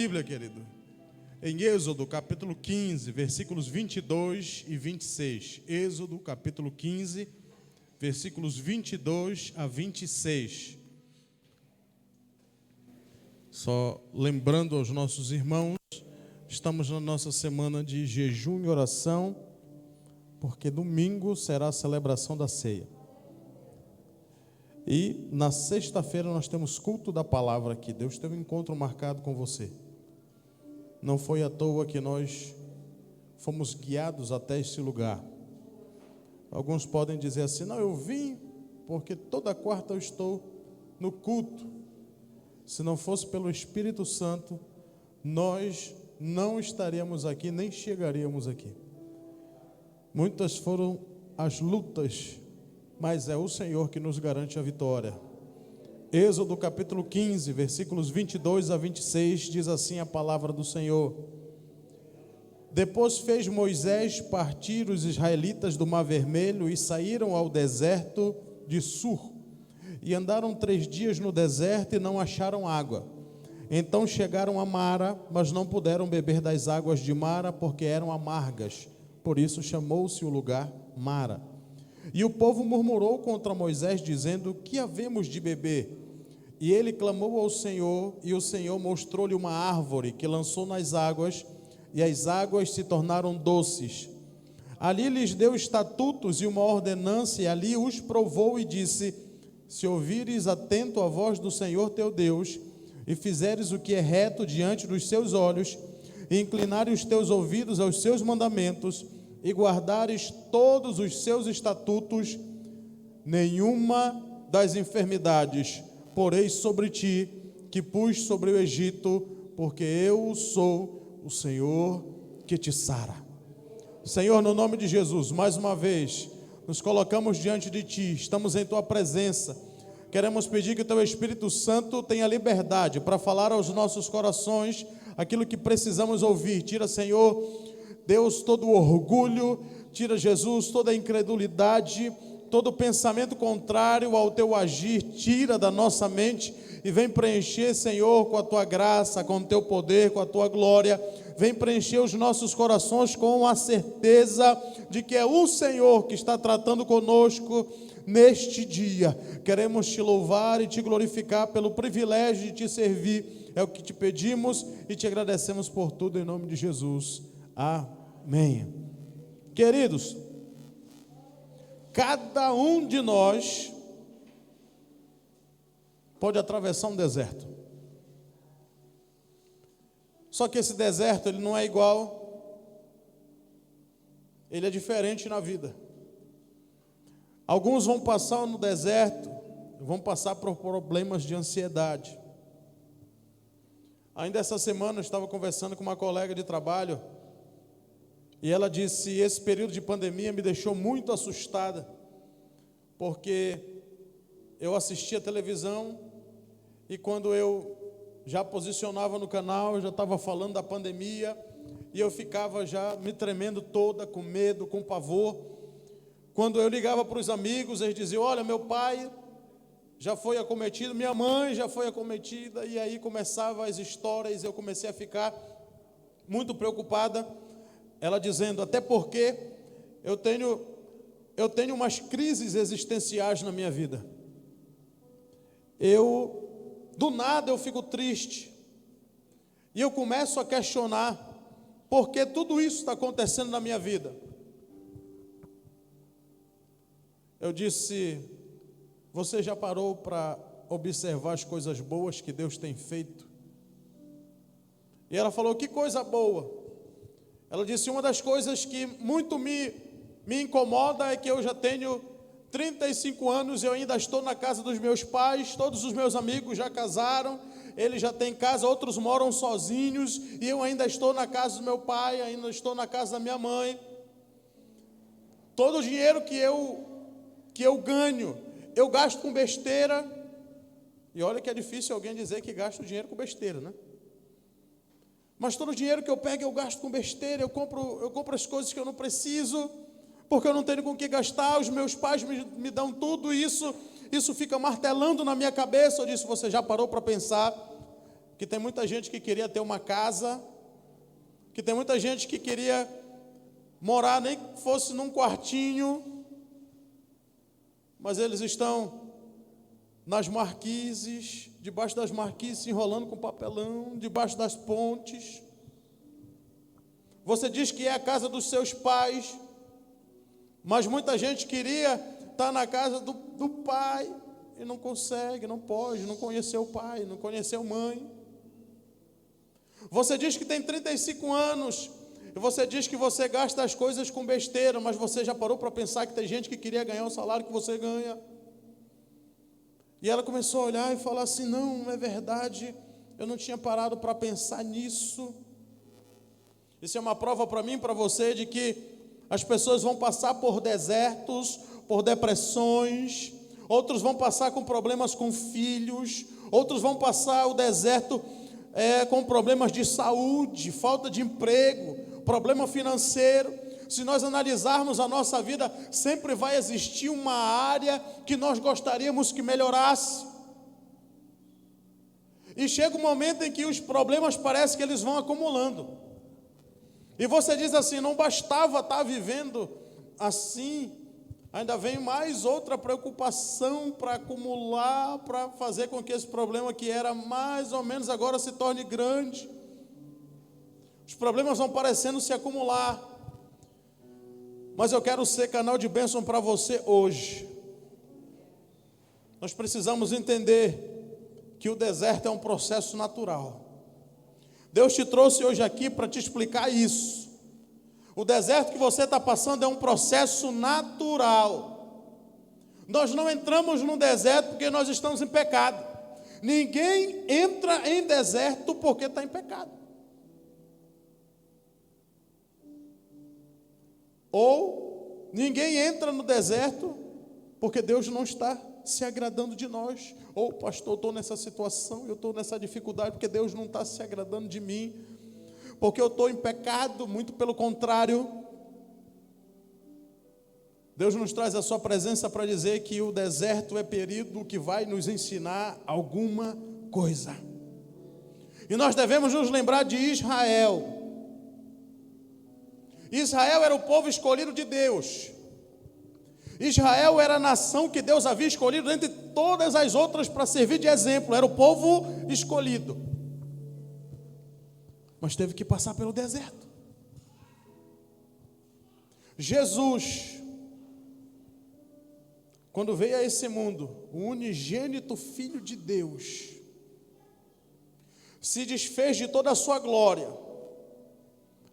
Bíblia, querido, em Êxodo, capítulo 15, versículos 22 e 26. Êxodo, capítulo 15, versículos 22 a 26. Só lembrando aos nossos irmãos, estamos na nossa semana de jejum e oração, porque domingo será a celebração da ceia. E na sexta-feira nós temos culto da palavra aqui. Deus teve um encontro marcado com você. Não foi à toa que nós fomos guiados até este lugar. Alguns podem dizer assim: não, eu vim porque toda quarta eu estou no culto. Se não fosse pelo Espírito Santo, nós não estaríamos aqui, nem chegaríamos aqui. Muitas foram as lutas, mas é o Senhor que nos garante a vitória. Êxodo capítulo 15, versículos 22 a 26, diz assim a palavra do Senhor. Depois fez Moisés partir os israelitas do Mar Vermelho e saíram ao deserto de Sur. E andaram 3 dias no deserto e não acharam água. Então chegaram a Mara, mas não puderam beber das águas de Mara, porque eram amargas. Por isso chamou-se o lugar Mara. E o povo murmurou contra Moisés, dizendo: que havemos de beber? E ele clamou ao Senhor, e o Senhor mostrou-lhe uma árvore que lançou nas águas, e as águas se tornaram doces. Ali lhes deu estatutos e uma ordenança, e ali os provou e disse: se ouvires atento a voz do Senhor teu Deus, e fizeres o que é reto diante dos seus olhos, e inclinares os teus ouvidos aos seus mandamentos, e guardares todos os seus estatutos, nenhuma das enfermidades porei sobre ti, que pus sobre o Egito, porque eu sou o Senhor que te sara. Senhor, no nome de Jesus, mais uma vez, nos colocamos diante de ti, estamos em tua presença, queremos pedir que o teu Espírito Santo tenha liberdade para falar aos nossos corações aquilo que precisamos ouvir. Tira, Senhor, Deus, todo o orgulho, tira, Jesus, toda a incredulidade, todo pensamento contrário ao teu agir, tira da nossa mente e vem preencher, Senhor, com a tua graça, com o teu poder, com a tua glória. Vem preencher os nossos corações com a certeza de que é o Senhor que está tratando conosco neste dia. Queremos te louvar e te glorificar pelo privilégio de te servir. É o que te pedimos e te agradecemos por tudo em nome de Jesus. Amém. Queridos, cada um de nós pode atravessar um deserto. Só que esse deserto, ele não é igual, ele é diferente na vida. Alguns vão passar no deserto, vão passar por problemas de ansiedade. Ainda essa semana eu estava conversando com uma colega de trabalho, e ela disse: esse período de pandemia me deixou muito assustada, porque eu assistia a televisão e quando eu já posicionava no canal, eu já estava falando da pandemia e eu ficava já me tremendo toda, com medo, com pavor. Quando eu ligava para os amigos, eles diziam: olha, meu pai já foi acometido, minha mãe já foi acometida, e aí começavam as histórias, eu comecei a ficar muito preocupada. Ela dizendo: até porque eu tenho umas crises existenciais na minha vida. Do nada eu fico triste. E eu começo a questionar por que tudo isso está acontecendo na minha vida. Eu disse: você já parou para observar as coisas boas que Deus tem feito? E ela falou: que coisa boa. Ela disse: uma das coisas que muito me incomoda é que eu já tenho 35 anos e eu ainda estou na casa dos meus pais, todos os meus amigos já casaram, eles já têm casa, outros moram sozinhos, e eu ainda estou na casa do meu pai, ainda estou na casa da minha mãe. Todo o dinheiro que eu ganho, eu gasto com besteira, e olha que é difícil alguém dizer que gasta o dinheiro com besteira, né? Mas todo o dinheiro que eu pego eu gasto com besteira, eu compro as coisas que eu não preciso, porque eu não tenho com o que gastar, os meus pais me dão tudo isso fica martelando na minha cabeça. Eu disse: você já parou para pensar que tem muita gente que queria ter uma casa, que tem muita gente que queria morar, nem que fosse num quartinho, mas eles estão nas marquises, debaixo das marquises, se enrolando com papelão, debaixo das pontes. Você diz que é a casa dos seus pais, mas muita gente queria estar na casa do pai e não consegue, não pode, não conheceu o pai, não conheceu mãe. Você diz que tem 35 anos e você diz que você gasta as coisas com besteira, mas você já parou para pensar que tem gente que queria ganhar o salário que você ganha? E ela começou a olhar e falar assim: não é verdade, eu não tinha parado para pensar nisso. Isso é uma prova para mim e para você de que as pessoas vão passar por desertos, por depressões, outros vão passar com problemas com filhos, outros vão passar o deserto com problemas de saúde, falta de emprego, problema financeiro. Se nós analisarmos a nossa vida, sempre vai existir uma área que nós gostaríamos que melhorasse. E chega um momento em que os problemas parece que eles vão acumulando. E você diz assim: não bastava estar vivendo assim, ainda vem mais outra preocupação para acumular, para fazer com que esse problema que era mais ou menos agora se torne grande. Os problemas vão parecendo se acumular. Mas eu quero ser canal de bênção para você hoje. Nós precisamos entender que o deserto é um processo natural. Deus te trouxe hoje aqui para te explicar isso. O deserto que você está passando é um processo natural. Nós não entramos no deserto porque nós estamos em pecado. Ninguém entra em deserto porque está em pecado. Ou ninguém entra no deserto porque Deus não está se agradando de nós. Ou pastor, eu estou nessa situação, eu estou nessa dificuldade porque Deus não está se agradando de mim, porque eu estou em pecado. Muito pelo contrário, Deus nos traz a sua presença para dizer que o deserto é período que vai nos ensinar alguma coisa. E nós devemos nos lembrar de Israel. Israel era o povo escolhido de Deus. Israel era a nação que Deus havia escolhido entre todas as outras para servir de exemplo. Era o povo escolhido. Mas teve que passar pelo deserto. Jesus, quando veio a esse mundo, o unigênito Filho de Deus, se desfez de toda a sua glória.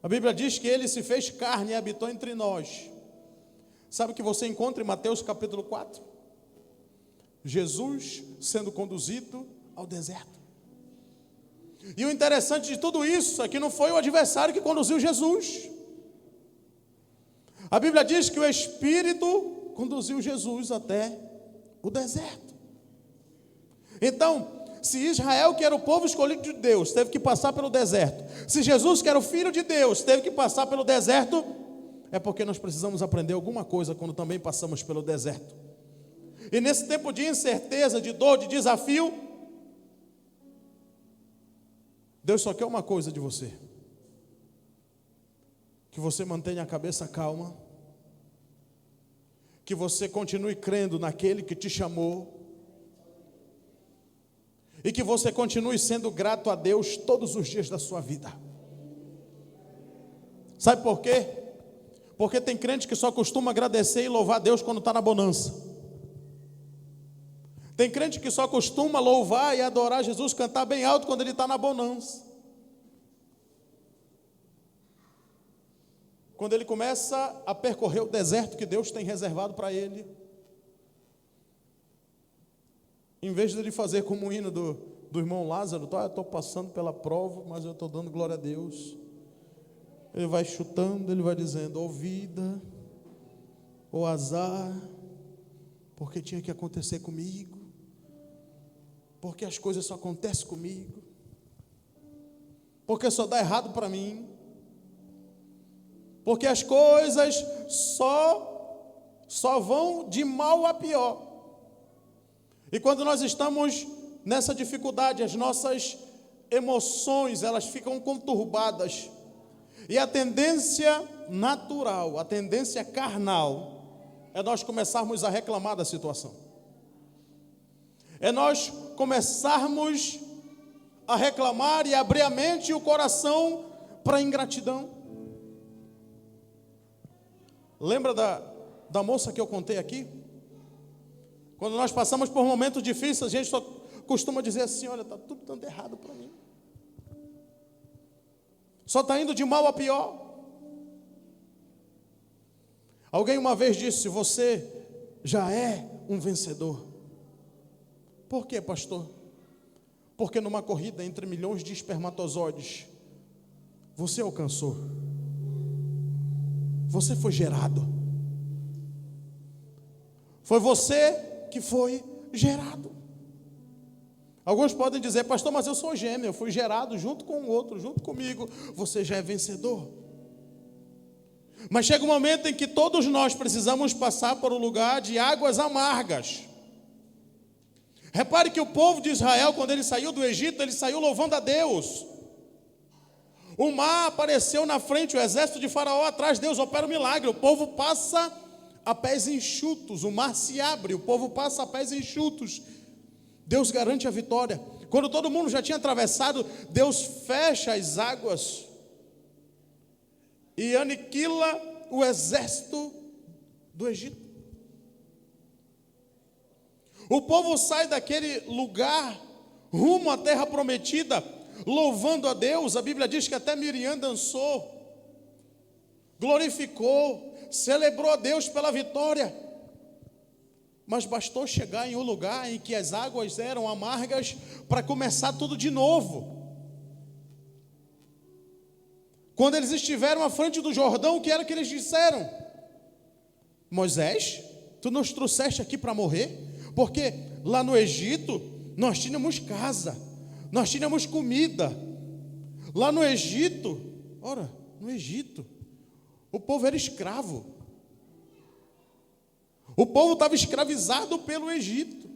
A Bíblia diz que ele se fez carne e habitou entre nós. Sabe o que você encontra em Mateus capítulo 4? Jesus sendo conduzido ao deserto. E o interessante de tudo isso é que não foi o adversário que conduziu Jesus. A Bíblia diz que o Espírito conduziu Jesus até o deserto. Então, se Israel, que era o povo escolhido de Deus, teve que passar pelo deserto, se Jesus, que era o Filho de Deus, teve que passar pelo deserto, é porque nós precisamos aprender alguma coisa quando também passamos pelo deserto. E nesse tempo de incerteza, de dor, de desafio, Deus só quer uma coisa de você: que você mantenha a cabeça calma, que você continue crendo naquele que te chamou, e que você continue sendo grato a Deus todos os dias da sua vida. Sabe por quê? Porque tem crente que só costuma agradecer e louvar a Deus quando está na bonança. Tem crente que só costuma louvar e adorar Jesus, cantar bem alto quando ele está na bonança. Quando ele começa a percorrer o deserto que Deus tem reservado para ele, em vez de ele fazer como o hino do irmão Lázaro, eu estou passando pela prova, mas eu estou dando glória a Deus. Ele vai chutando, ele vai dizendo: ó vida, ó azar, porque tinha que acontecer comigo, porque as coisas só acontecem comigo, porque só dá errado para mim, porque as coisas só vão de mal a pior. E quando nós estamos nessa dificuldade, as nossas emoções, elas ficam conturbadas. E a tendência natural, a tendência carnal, é nós começarmos a reclamar da situação. É nós começarmos a reclamar e abrir a mente e o coração para a ingratidão. Lembra da moça que eu contei aqui? Quando nós passamos por momentos difíceis, a gente só costuma dizer assim: olha, está tudo dando errado para mim. Só está indo de mal a pior. Alguém uma vez disse: você já é um vencedor. Por quê, pastor? Porque numa corrida entre milhões de espermatozoides, você alcançou. Você foi gerado. Foi você que foi gerado. Alguns podem dizer: pastor, mas eu sou gêmeo, eu fui gerado junto com o outro, junto comigo. Você já é vencedor. Mas chega um momento em que todos nós precisamos passar por um lugar de águas amargas. Repare que o povo de Israel, quando ele saiu do Egito, ele saiu louvando a Deus. O mar apareceu na frente, o exército de Faraó atrás, Deus opera um milagre. O povo passa a pés enxutos, o mar se abre, o povo passa a pés enxutos. Deus garante a vitória. Quando todo mundo já tinha atravessado, Deus fecha as águas e aniquila o exército do Egito. O povo sai daquele lugar rumo à terra prometida, louvando a Deus. A Bíblia diz que até Miriam dançou, glorificou, celebrou a Deus pela vitória. Mas bastou chegar em um lugar em que as águas eram amargas para começar tudo de novo. Quando eles estiveram à frente do Jordão, o que era que eles disseram? Moisés, tu nos trouxeste aqui para morrer? Porque lá no Egito nós tínhamos casa, nós tínhamos comida. Lá no Egito, o povo era escravo. O povo estava escravizado pelo Egito.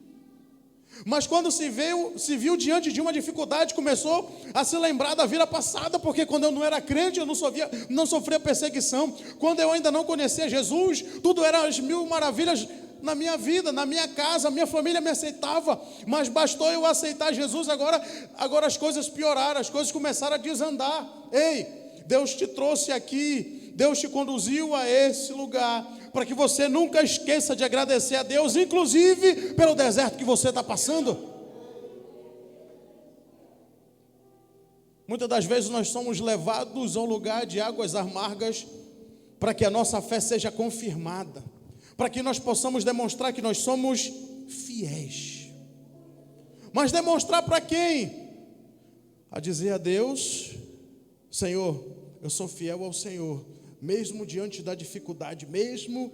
Mas quando se viu diante de uma dificuldade, começou a se lembrar da vida passada, porque quando eu não era crente, eu não sofria perseguição. Quando eu ainda não conhecia Jesus, tudo era as mil maravilhas na minha vida, na minha casa, a minha família me aceitava, mas bastou eu aceitar Jesus, agora as coisas pioraram, as coisas começaram a desandar. Ei, Deus te trouxe aqui, Deus te conduziu a esse lugar, para que você nunca esqueça de agradecer a Deus, inclusive pelo deserto que você está passando. Muitas das vezes nós somos levados a um lugar de águas amargas, para que a nossa fé seja confirmada, para que nós possamos demonstrar que nós somos fiéis. Mas demonstrar para quem? A dizer a Deus: Senhor, eu sou fiel ao Senhor, mesmo diante da dificuldade, mesmo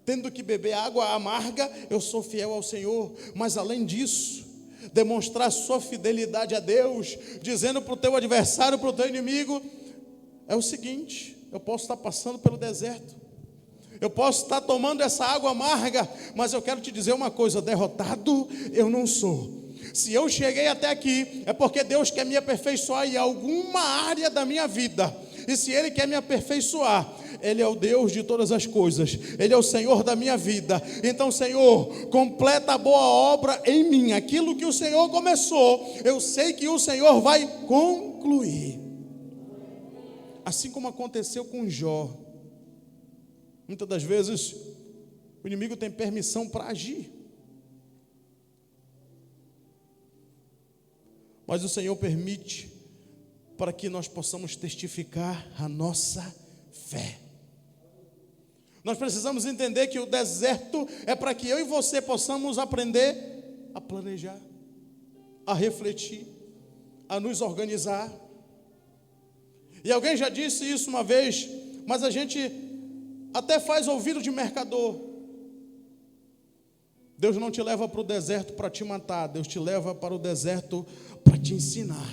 tendo que beber água amarga, eu sou fiel ao Senhor. Mas além disso, demonstrar sua fidelidade a Deus, dizendo para o teu adversário, para o teu inimigo, é o seguinte: eu posso estar passando pelo deserto, eu posso estar tomando essa água amarga, mas eu quero te dizer uma coisa: derrotado eu não sou. Se eu cheguei até aqui, é porque Deus quer me aperfeiçoar em alguma área da minha vida. E se Ele quer me aperfeiçoar, Ele é o Deus de todas as coisas, Ele é o Senhor da minha vida. Então, Senhor, completa a boa obra em mim. Aquilo que o Senhor começou, eu sei que o Senhor vai concluir. Assim como aconteceu com Jó. Muitas das vezes o inimigo tem permissão para agir, mas o Senhor permite para que nós possamos testificar a nossa fé. Nós precisamos entender que o deserto é para que eu e você possamos aprender a planejar, a refletir, a nos organizar. E alguém já disse isso uma vez, mas a gente até faz ouvido de mercador. Deus não te leva para o deserto para te matar, Deus te leva para o deserto para te ensinar.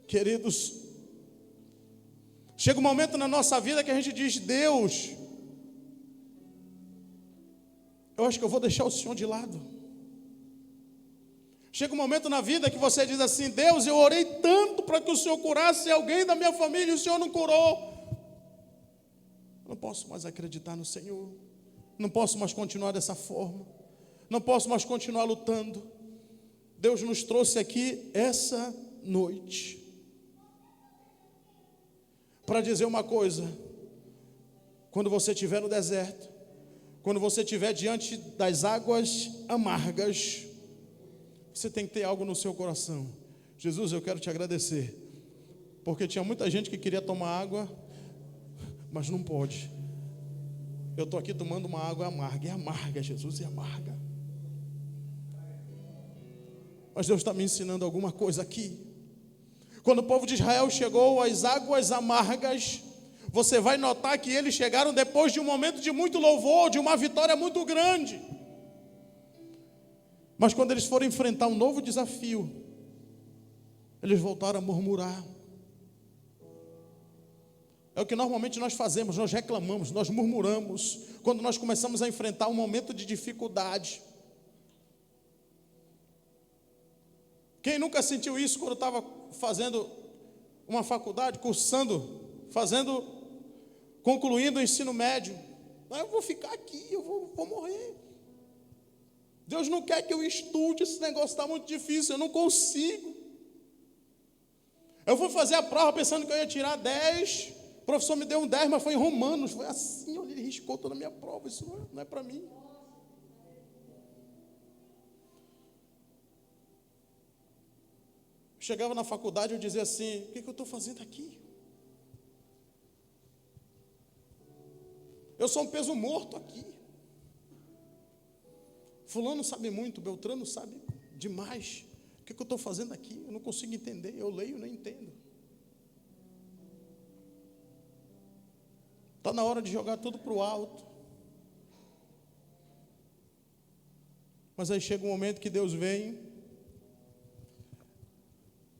Queridos, chega um momento na nossa vida que a gente diz: Deus, eu acho que eu vou deixar o Senhor de lado. Chega um momento na vida que você diz assim: Deus, eu orei tanto para que o Senhor curasse alguém da minha família e o Senhor não curou. Eu não posso mais acreditar no Senhor. Não posso mais continuar dessa forma. Não posso mais continuar lutando. Deus nos trouxe aqui essa noite para dizer uma coisa: quando você estiver no deserto, quando você estiver diante das águas amargas, você tem que ter algo no seu coração. Jesus, eu quero te agradecer, porque tinha muita gente que queria tomar água, mas não pode. Eu estou aqui tomando uma água amarga, é amarga, Jesus, é amarga. Mas Deus está me ensinando alguma coisa aqui. Quando o povo de Israel chegou às águas amargas, você vai notar que eles chegaram depois de um momento de muito louvor, de uma vitória muito grande. Mas quando eles foram enfrentar um novo desafio, eles voltaram a murmurar. É o que normalmente nós fazemos, nós reclamamos, nós murmuramos, quando nós começamos a enfrentar um momento de dificuldade. Quem nunca sentiu isso quando estava fazendo uma faculdade, concluindo o ensino médio? Eu vou ficar aqui, eu vou morrer. Deus não quer que eu estude, esse negócio está muito difícil, eu não consigo. Eu fui fazer a prova pensando que eu ia tirar 10, o professor me deu um 10, mas foi em Romanos, foi assim, ele riscou toda a minha prova, isso não é para mim. Chegava na faculdade e eu dizia assim: o que eu estou fazendo aqui? Eu sou um peso morto aqui. Fulano sabe muito, Beltrano sabe demais. O que eu estou fazendo aqui? Eu não consigo entender, eu leio e não entendo. Está na hora de jogar tudo para o alto. Mas aí chega um momento que Deus vem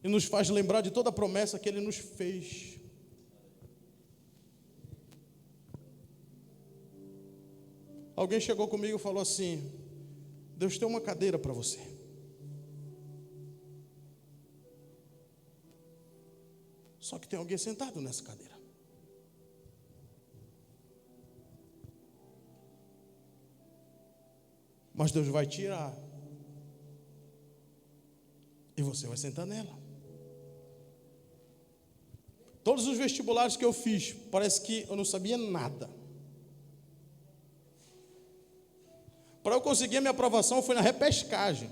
e nos faz lembrar de toda a promessa que Ele nos fez. Alguém chegou comigo e falou assim: Deus tem uma cadeira para você. Só que tem alguém sentado nessa cadeira. Mas Deus vai tirar e você vai sentar nela. Todos os vestibulares que eu fiz, parece que eu não sabia nada. Para eu conseguir a minha aprovação, foi na repescagem.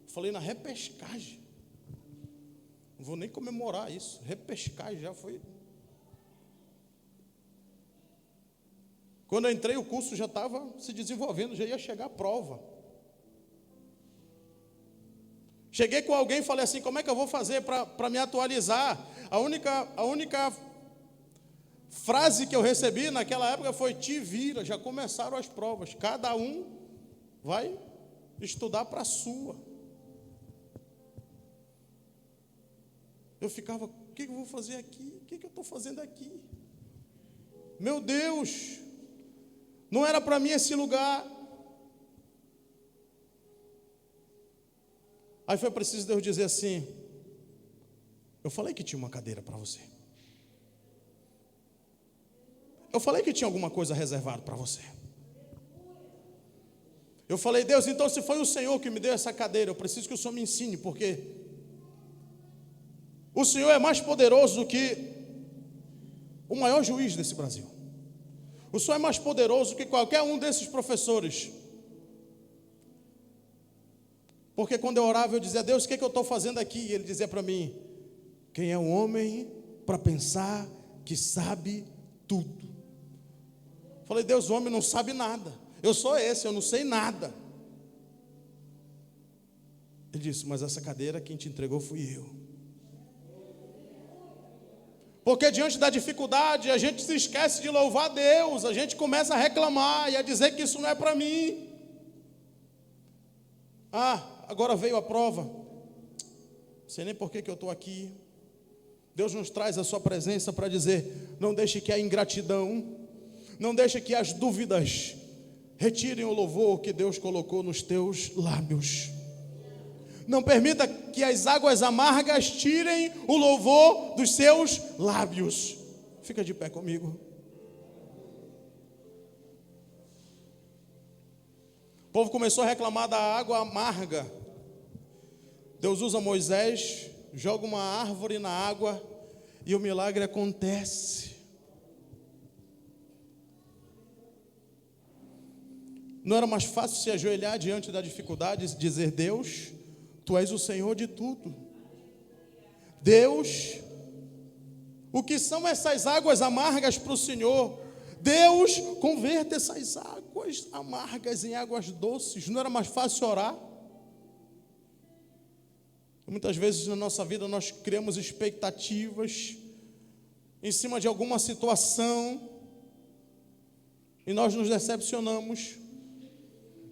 Falei, na repescagem? Não vou nem comemorar isso. Repescagem já foi. Quando eu entrei, o curso já estava se desenvolvendo, já ia chegar a prova. Cheguei com alguém e falei assim: como é que eu vou fazer para me atualizar? A única frase que eu recebi naquela época foi: te vira, já começaram as provas, cada um vai estudar para a sua. Eu ficava: o que eu vou fazer aqui? O que eu estou fazendo aqui? Meu Deus, não era para mim esse lugar. Aí foi preciso Deus dizer assim: eu falei que tinha uma cadeira para você. Eu falei que tinha alguma coisa reservada para você. Eu falei: Deus, então se foi o Senhor que me deu essa cadeira, eu preciso que o Senhor me ensine, porque o Senhor é mais poderoso do que o maior juiz desse Brasil. O Senhor é mais poderoso do que qualquer um desses professores. Porque quando eu orava, eu dizia: Deus, o que eu estou fazendo aqui? E Ele dizia para mim: quem é o homem para pensar que sabe tudo? Falei: Deus, o homem não sabe nada. Eu sou esse, eu não sei nada. Ele disse: mas essa cadeira quem te entregou fui eu. Porque diante da dificuldade, a gente se esquece de louvar a Deus, a gente começa a reclamar e a dizer que isso não é para mim. Agora veio a prova, não sei nem por que eu estou aqui. Deus nos traz a sua presença para dizer: não deixe que a ingratidão, não deixe que as dúvidas retirem o louvor que Deus colocou nos teus lábios. Não permita que as águas amargas tirem o louvor dos seus lábios. Fica de pé comigo. O povo começou a reclamar da água amarga. Deus usa Moisés, joga uma árvore na água e o milagre acontece. Não era mais fácil se ajoelhar diante da dificuldade e dizer: Deus, Tu és o Senhor de tudo. Deus, o que são essas águas amargas para o Senhor? Deus, converta essas águas amargas em águas doces. Não era mais fácil orar? Muitas vezes na nossa vida nós criamos expectativas em cima de alguma situação e nós nos decepcionamos.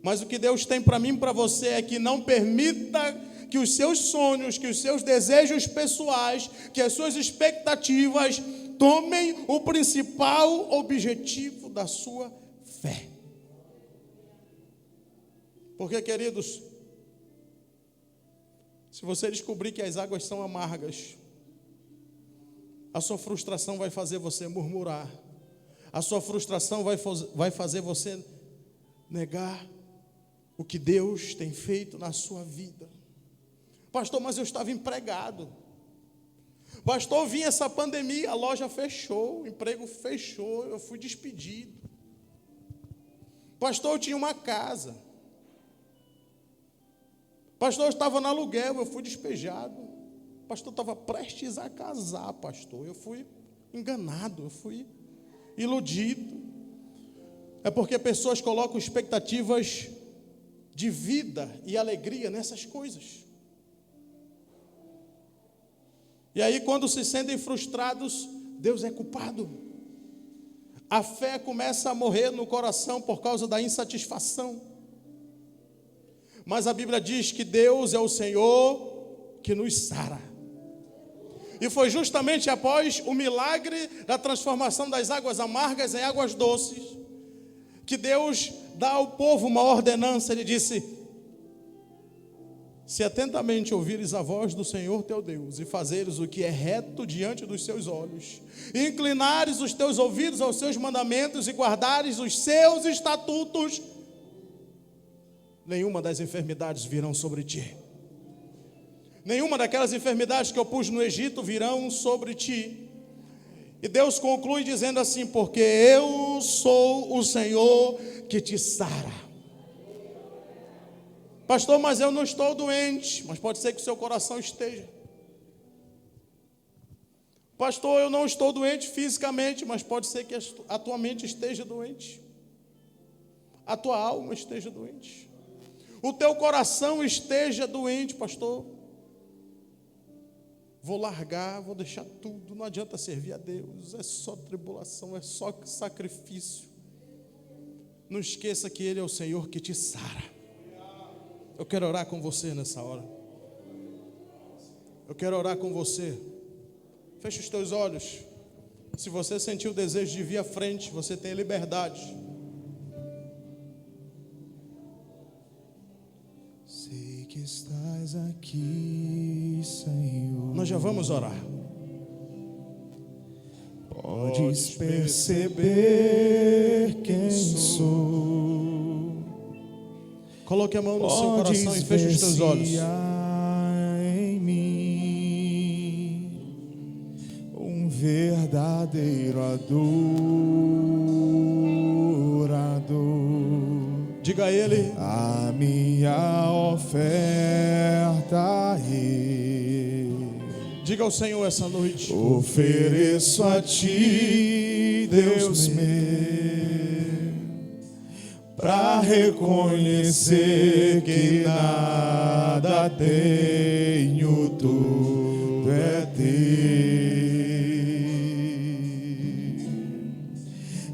Mas o que Deus tem para mim e para você é que não permita que os seus sonhos, que os seus desejos pessoais, que as suas expectativas tomem o principal objetivo da sua fé. Porque, queridos, se você descobrir que as águas são amargas, a sua frustração vai fazer você murmurar. A sua frustração vai fazer você negar o que Deus tem feito na sua vida. Pastor, mas eu estava empregado. Pastor, vinha essa pandemia, a loja fechou, o emprego fechou, eu fui despedido. Pastor, eu tinha uma casa. Pastor, eu estava no aluguel, eu fui despejado. Pastor, eu estava prestes a casar, pastor. Eu fui enganado, eu fui iludido. É porque pessoas colocam expectativas de vida e alegria nessas coisas. E aí, quando se sentem frustrados, Deus é culpado. A fé começa a morrer no coração por causa da insatisfação. Mas a Bíblia diz que Deus é o Senhor que nos sara. E foi justamente após o milagre da transformação das águas amargas em águas doces que Deus dá ao povo uma ordenança. Ele disse: se atentamente ouvires a voz do Senhor teu Deus e fazeres o que é reto diante dos seus olhos, e inclinares os teus ouvidos aos seus mandamentos e guardares os seus estatutos, nenhuma das enfermidades virão sobre ti. Nenhuma daquelas enfermidades que eu pus no Egito virão sobre ti. E Deus conclui dizendo assim: porque eu sou o Senhor que te sara. Pastor, mas eu não estou doente. Mas pode ser que o seu coração esteja. Pastor, eu não estou doente fisicamente, mas pode ser que a tua mente esteja doente. A tua alma esteja doente. O teu coração esteja doente, pastor. Vou largar, vou deixar tudo, não adianta servir a Deus, é só tribulação, é só sacrifício. Não esqueça que Ele é o Senhor que te sara. Eu quero orar com você nessa hora. Eu quero orar com você. Feche os teus olhos. Se você sentiu o desejo de vir à frente, você tem liberdade. Sei que estás aqui, Senhor. Nós já vamos orar. Podes perceber quem sou. Coloque a mão no seu coração e feche os teus olhos. Em mim um verdadeiro adorador. Diga a Ele: a minha oferta diga ao Senhor essa noite: ofereço a ti, Deus meu, para reconhecer que nada tenho, tudo é teu.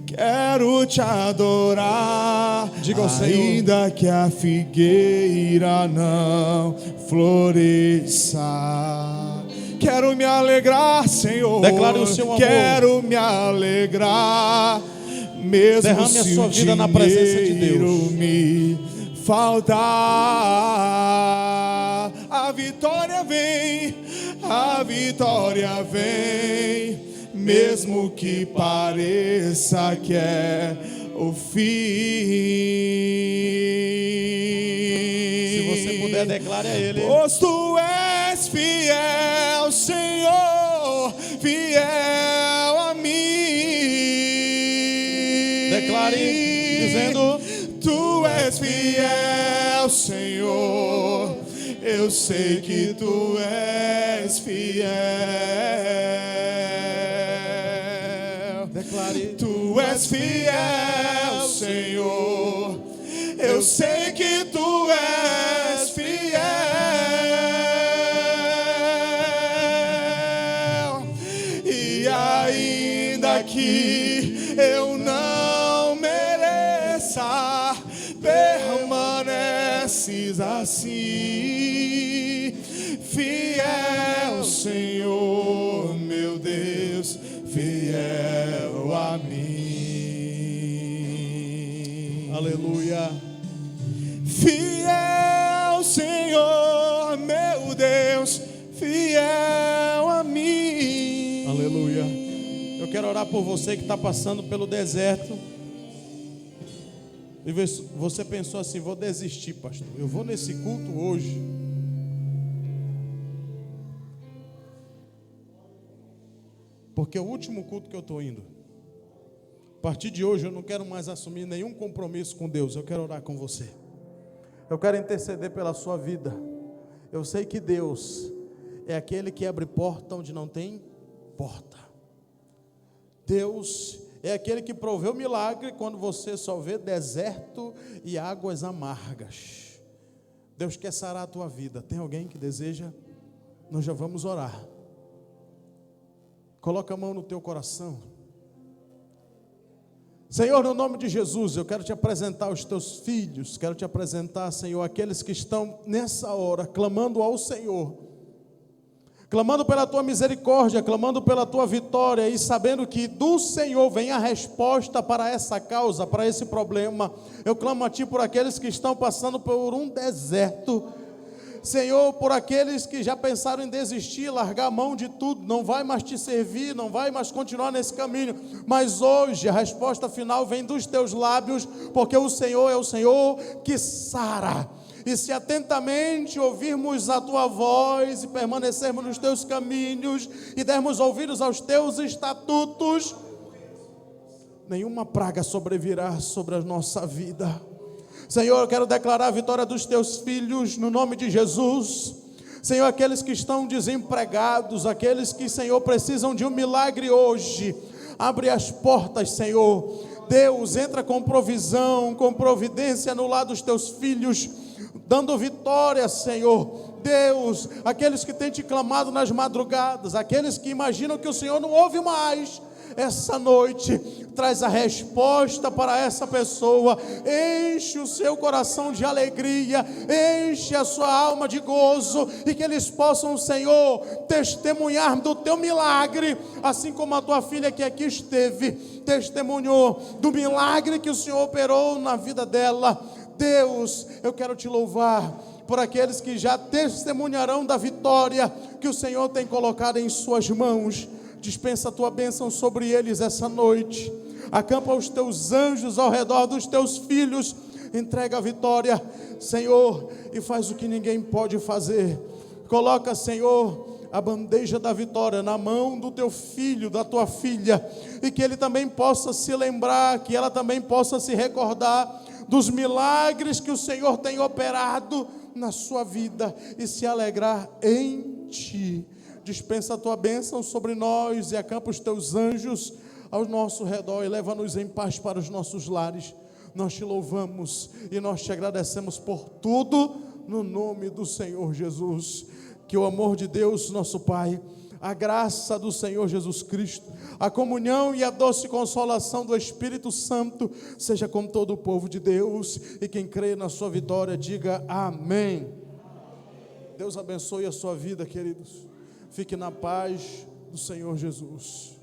Quero te adorar, diga ao Senhor, ainda que a figueira não floresça. Quero me alegrar, Senhor. Declare o seu amor. Quero me alegrar, mesmo Derrame a se sua o vida na presença de dinheiro Deus. me faltar, a vitória vem, mesmo que pareça que é o fim. Se você puder, declare a Ele. Pois tu és fiel, Senhor, fiel a mim. Declare dizendo: tu és fiel, Senhor, eu sei que tu és fiel. Declare: tu és fiel, Senhor, eu sei que tu és fiel. E ainda que eu não mereça, permaneces assim, fiel, Senhor, meu Deus, fiel a mim. aleluia. Fiel, Senhor, meu Deus, fiel a mim. Aleluia. Eu quero orar por você que está passando pelo deserto. E você pensou assim: vou desistir, pastor. Eu vou nesse culto hoje. Porque é o último culto que eu estou indo. A partir de hoje eu não quero mais assumir nenhum compromisso com Deus. Eu quero orar com você. Eu quero interceder pela sua vida. Eu sei que Deus é aquele que abre porta onde não tem porta. Deus é aquele que proveu milagre quando você só vê deserto e águas amargas. Deus quer sarar a tua vida. Tem alguém que deseja? Nós já vamos orar. Coloca a mão no teu coração. Senhor, no nome de Jesus, eu quero te apresentar os teus filhos. Quero te apresentar, Senhor, aqueles que estão nessa hora clamando ao Senhor, clamando pela tua misericórdia, clamando pela tua vitória e sabendo que do Senhor vem a resposta para essa causa, para esse problema. Eu clamo a ti por aqueles que estão passando por um deserto, Senhor, por aqueles que já pensaram em desistir, largar a mão de tudo, não vai mais te servir, não vai mais continuar nesse caminho, mas hoje a resposta final vem dos teus lábios, porque o Senhor é o Senhor que sara. E se atentamente ouvirmos a tua voz e permanecermos nos teus caminhos e dermos ouvidos aos teus estatutos, nenhuma praga sobrevirá sobre a nossa vida. Senhor, eu quero declarar a vitória dos teus filhos no nome de Jesus. Senhor, aqueles que estão desempregados, aqueles que, Senhor, precisam de um milagre hoje, abre as portas, Senhor. Deus, entra com provisão, com providência no lado dos teus filhos, dando vitória, Senhor. Deus, aqueles que têm te clamado nas madrugadas, aqueles que imaginam que o Senhor não ouve mais, essa noite traz a resposta para essa pessoa. Enche o seu coração de alegria, enche a sua alma de gozo, e que eles possam, Senhor, testemunhar do teu milagre, assim como a tua filha que aqui esteve, testemunhou do milagre que o Senhor operou na vida dela. Deus, eu quero te louvar por aqueles que já testemunharão da vitória que o Senhor tem colocado em suas mãos. Dispensa a tua bênção sobre eles essa noite. Acampa os teus anjos ao redor dos teus filhos. Entrega a vitória, Senhor, e faz o que ninguém pode fazer. Coloca, Senhor, a bandeja da vitória na mão do teu filho, da tua filha, e que ele também possa se lembrar, que ela também possa se recordar dos milagres que o Senhor tem operado na sua vida e se alegrar em ti. Dispensa a tua bênção sobre nós e acampa os teus anjos ao nosso redor e leva-nos em paz para os nossos lares. Nós te louvamos e nós te agradecemos por tudo, no nome do Senhor Jesus. Que o amor de Deus, nosso Pai, a graça do Senhor Jesus Cristo, a comunhão e a doce consolação do Espírito Santo seja com todo o povo de Deus, e quem crê na sua vitória diga amém. Deus abençoe a sua vida, queridos. Fique na paz do Senhor Jesus.